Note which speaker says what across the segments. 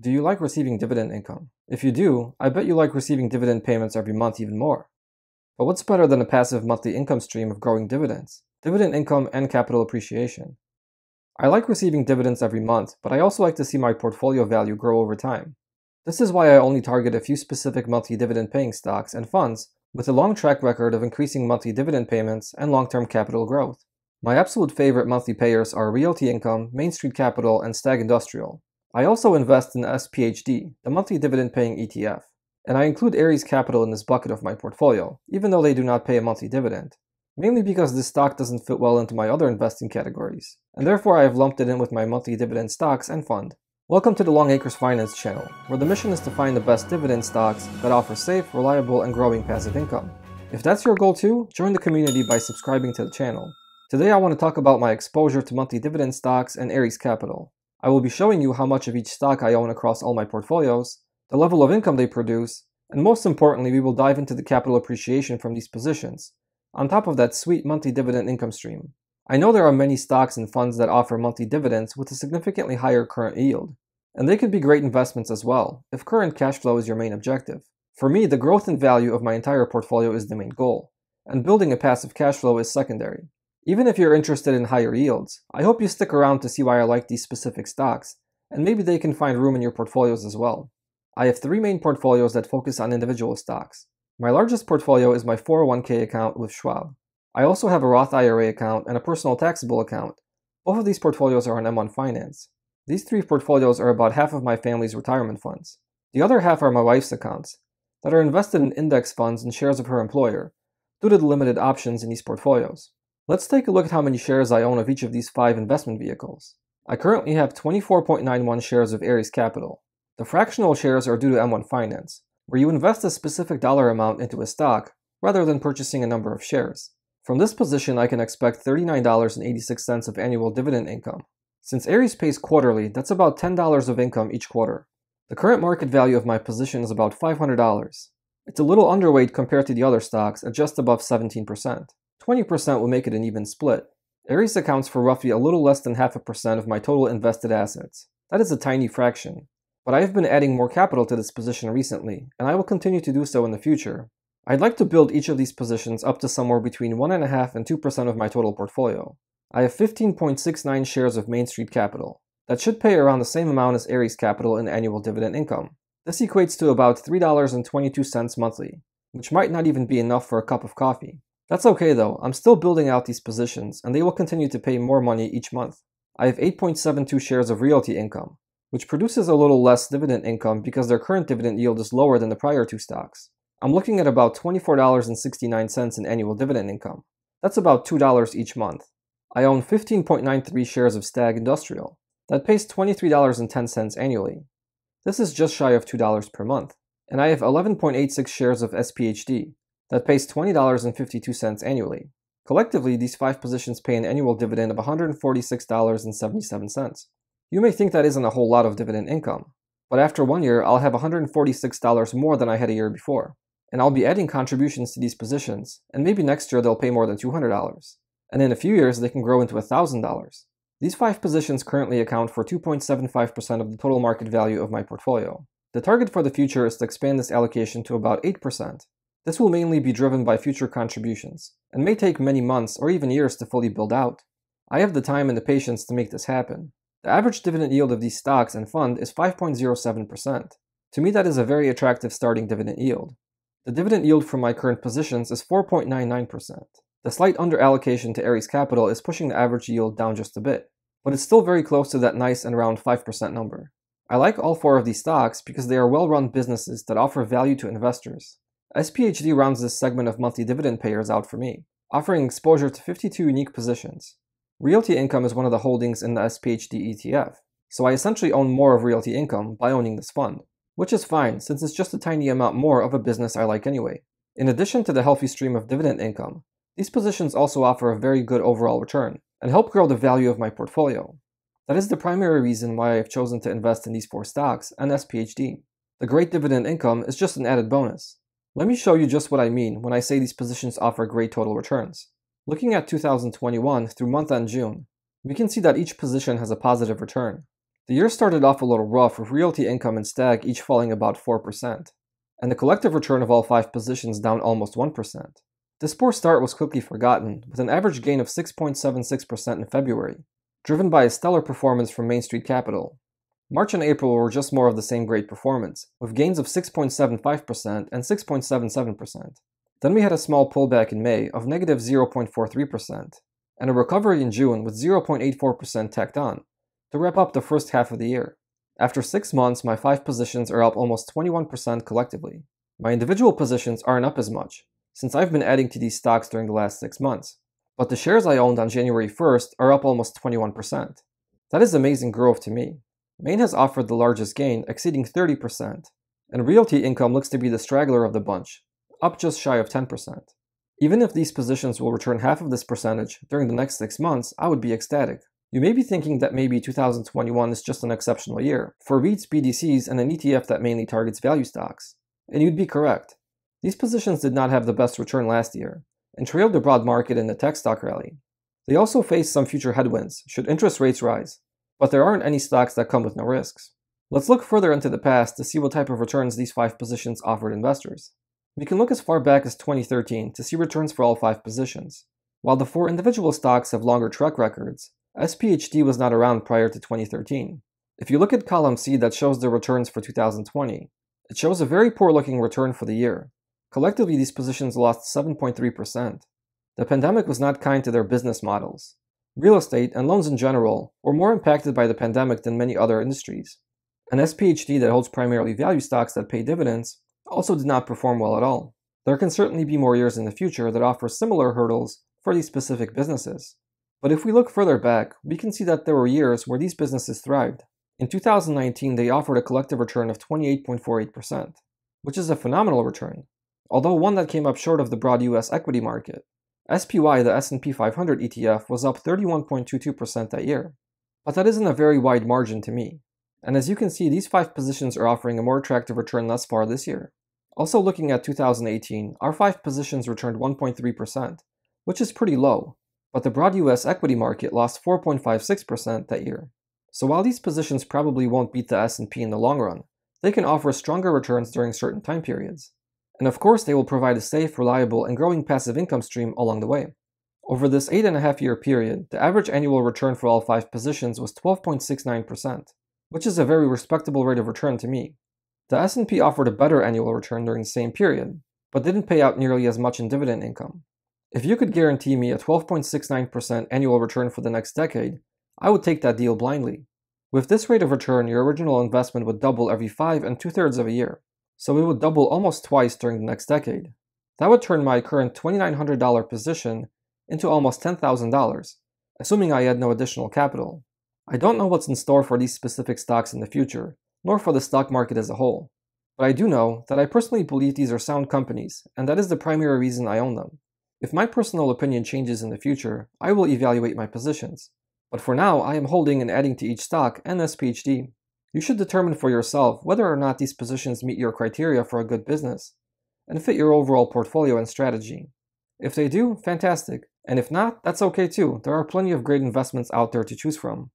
Speaker 1: Do you like receiving dividend income? If you do, I bet you like receiving dividend payments every month even more. But what's better than a passive monthly income stream of growing dividends, dividend income, and capital appreciation? I like receiving dividends every month, but I also like to see my portfolio value grow over time. This is why I only target a few specific monthly dividend paying stocks and funds with a long track record of increasing monthly dividend payments and long-term capital growth. My absolute favorite monthly payers are Realty Income, Main Street Capital, and Stag Industrial. I also invest in SPHD, the monthly dividend paying ETF, and I include Ares Capital in this bucket of my portfolio, even though they do not pay a monthly dividend, mainly because this stock doesn't fit well into my other investing categories, and therefore I have lumped it in with my monthly dividend stocks and fund. Welcome to the Long Acres Finance channel, where the mission is to find the best dividend stocks that offer safe, reliable, and growing passive income. If that's your goal too, join the community by subscribing to the channel. Today I want to talk about my exposure to monthly dividend stocks and Ares Capital. I will be showing you how much of each stock I own across all my portfolios, the level of income they produce, and most importantly, we will dive into the capital appreciation from these positions, on top of that sweet monthly dividend income stream. I know there are many stocks and funds that offer monthly dividends with a significantly higher current yield, and they could be great investments as well, if current cash flow is your main objective. For me, the growth and value of my entire portfolio is the main goal, and building a passive cash flow is secondary. Even if you're interested in higher yields, I hope you stick around to see why I like these specific stocks, and maybe they can find room in your portfolios as well. I have three main portfolios that focus on individual stocks. My largest portfolio is my 401k account with Schwab. I also have a Roth IRA account and a personal taxable account. Both of these portfolios are on M1 Finance. These three portfolios are about half of my family's retirement funds. The other half are my wife's accounts, that are invested in index funds and shares of her employer, due to the limited options in these portfolios. Let's take a look at how many shares I own of each of these 5 investment vehicles. I currently have 24.91 shares of Ares Capital. The fractional shares are due to M1 Finance, where you invest a specific dollar amount into a stock rather than purchasing a number of shares. From this position, I can expect $39.86 of annual dividend income. Since Ares pays quarterly, that's about $10 of income each quarter. The current market value of my position is about $500. It's a little underweight compared to the other stocks at just above 17%. 20% will make it an even split. Ares accounts for roughly a little less than 0.5% of my total invested assets. That is a tiny fraction. But I have been adding more capital to this position recently, and I will continue to do so in the future. I'd like to build each of these positions up to somewhere between 1.5% and 2% of my total portfolio. I have 15.69 shares of Main Street Capital. That should pay around the same amount as Ares Capital in annual dividend income. This equates to about $3.22 monthly, which might not even be enough for a cup of coffee. That's okay though, I'm still building out these positions, and they will continue to pay more money each month. I have 8.72 shares of Realty Income, which produces a little less dividend income because their current dividend yield is lower than the prior two stocks. I'm looking at about $24.69 in annual dividend income. That's about $2 each month. I own 15.93 shares of Stag Industrial. That pays $23.10 annually. This is just shy of $2 per month. And I have 11.86 shares of SPHD. That pays $20.52 annually. Collectively, these 5 positions pay an annual dividend of $146.77. You may think that isn't a whole lot of dividend income, but after 1 year, I'll have $146 more than I had a year before. And I'll be adding contributions to these positions, and maybe next year they'll pay more than $200. And in a few years, they can grow into $1,000. These 5 positions currently account for 2.75% of the total market value of my portfolio. The target for the future is to expand this allocation to about 8%. This will mainly be driven by future contributions, and may take many months or even years to fully build out. I have the time and the patience to make this happen. The average dividend yield of these stocks and fund is 5.07%. To me, that is a very attractive starting dividend yield. The dividend yield from my current positions is 4.99%. The slight underallocation to Ares Capital is pushing the average yield down just a bit, but it's still very close to that nice and round 5% number. I like all 4 of these stocks because they are well-run businesses that offer value to investors. SPHD rounds this segment of monthly dividend payers out for me, offering exposure to 52 unique positions. Realty Income is one of the holdings in the SPHD ETF, so I essentially own more of Realty Income by owning this fund, which is fine since it's just a tiny amount more of a business I like anyway. In addition to the healthy stream of dividend income, these positions also offer a very good overall return and help grow the value of my portfolio. That is the primary reason why I have chosen to invest in these 4 stocks and SPHD. The great dividend income is just an added bonus. Let me show you just what I mean when I say these positions offer great total returns. Looking at 2021 through month-end June, we can see that each position has a positive return. The year started off a little rough with Realty Income and Stag each falling about 4%, and the collective return of all 5 positions down almost 1%. This poor start was quickly forgotten, with an average gain of 6.76% in February, driven by a stellar performance from Main Street Capital. March and April were just more of the same great performance, with gains of 6.75% and 6.77%. Then we had a small pullback in May of negative 0.43%, and a recovery in June with 0.84% tacked on, to wrap up the first half of the year. After 6 months, my 5 positions are up almost 21% collectively. My individual positions aren't up as much, since I've been adding to these stocks during the last 6 months, but the shares I owned on January 1st are up almost 21%. That is amazing growth to me. Main has offered the largest gain, exceeding 30%, and Realty Income looks to be the straggler of the bunch, up just shy of 10%. Even if these positions will return half of this percentage during the next 6 months, I would be ecstatic. You may be thinking that maybe 2021 is just an exceptional year for REITs, BDCs, and an ETF that mainly targets value stocks. And you'd be correct. These positions did not have the best return last year, and trailed the broad market in the tech stock rally. They also face some future headwinds should interest rates rise, but there aren't any stocks that come with no risks. Let's look further into the past to see what type of returns these 5 positions offered investors. We can look as far back as 2013 to see returns for all 5 positions. While the 4 individual stocks have longer track records, SPHD was not around prior to 2013. If you look at column C that shows the returns for 2020, it shows a very poor looking return for the year. Collectively, these positions lost 7.3%. The pandemic was not kind to their business models. Real estate and loans in general were more impacted by the pandemic than many other industries. An SPHD that holds primarily value stocks that pay dividends also did not perform well at all. There can certainly be more years in the future that offer similar hurdles for these specific businesses. But if we look further back, we can see that there were years where these businesses thrived. In 2019, they offered a collective return of 28.48%, which is a phenomenal return, although one that came up short of the broad US equity market. SPY, the S&P 500 ETF, was up 31.22% that year. But that isn't a very wide margin to me. And as you can see, these 5 positions are offering a more attractive return thus far this year. Also looking at 2018, our 5 positions returned 1.3%, which is pretty low. But the broad US equity market lost 4.56% that year. So while these positions probably won't beat the S&P in the long run, they can offer stronger returns during certain time periods. And of course, they will provide a safe, reliable, and growing passive income stream along the way. Over this 8.5-year period, the average annual return for all 5 positions was 12.69%, which is a very respectable rate of return to me. The S&P offered a better annual return during the same period, but didn't pay out nearly as much in dividend income. If you could guarantee me a 12.69% annual return for the next decade, I would take that deal blindly. With this rate of return, your original investment would double every 5 2/3 of a year, so it would double almost twice during the next decade. That would turn my current $2,900 position into almost $10,000, assuming I add no additional capital. I don't know what's in store for these specific stocks in the future, nor for the stock market as a whole, but I do know that I personally believe these are sound companies, and that is the primary reason I own them. If my personal opinion changes in the future, I will evaluate my positions. But for now, I am holding and adding to each stock and SPHD. You should determine for yourself whether or not these positions meet your criteria for a good business and fit your overall portfolio and strategy. If they do, fantastic. And if not, that's okay too. There are plenty of great investments out there to choose from.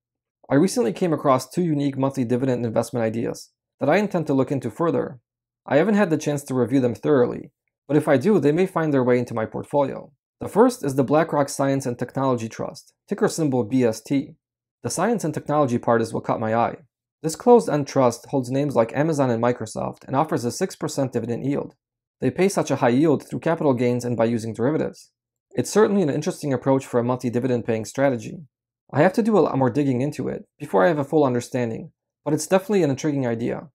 Speaker 1: I recently came across 2 unique monthly dividend investment ideas that I intend to look into further. I haven't had the chance to review them thoroughly, but if I do, they may find their way into my portfolio. The first is the BlackRock Science and Technology Trust, ticker symbol BST. The science and technology part is what caught my eye. This closed-end trust holds names like Amazon and Microsoft and offers a 6% dividend yield. They pay such a high yield through capital gains and by using derivatives. It's certainly an interesting approach for a monthly dividend-paying strategy. I have to do a lot more digging into it before I have a full understanding, but it's definitely an intriguing idea.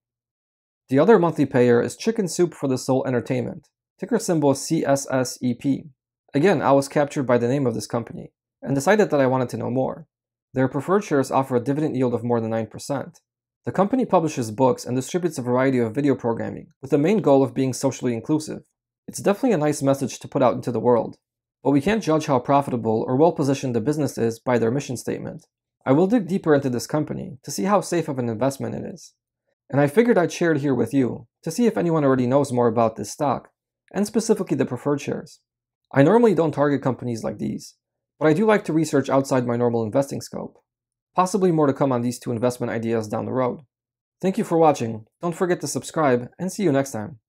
Speaker 1: The other monthly payer is Chicken Soup for the Soul Entertainment, ticker symbol CSSEP. Again, I was captured by the name of this company, and decided that I wanted to know more. Their preferred shares offer a dividend yield of more than 9%. The company publishes books and distributes a variety of video programming, with the main goal of being socially inclusive. It's definitely a nice message to put out into the world, but we can't judge how profitable or well-positioned the business is by their mission statement. I will dig deeper into this company to see how safe of an investment it is. And I figured I'd share it here with you to see if anyone already knows more about this stock, and specifically the preferred shares. I normally don't target companies like these, but I do like to research outside my normal investing scope. Possibly more to come on these two investment ideas down the road. Thank you for watching, don't forget to subscribe, and see you next time.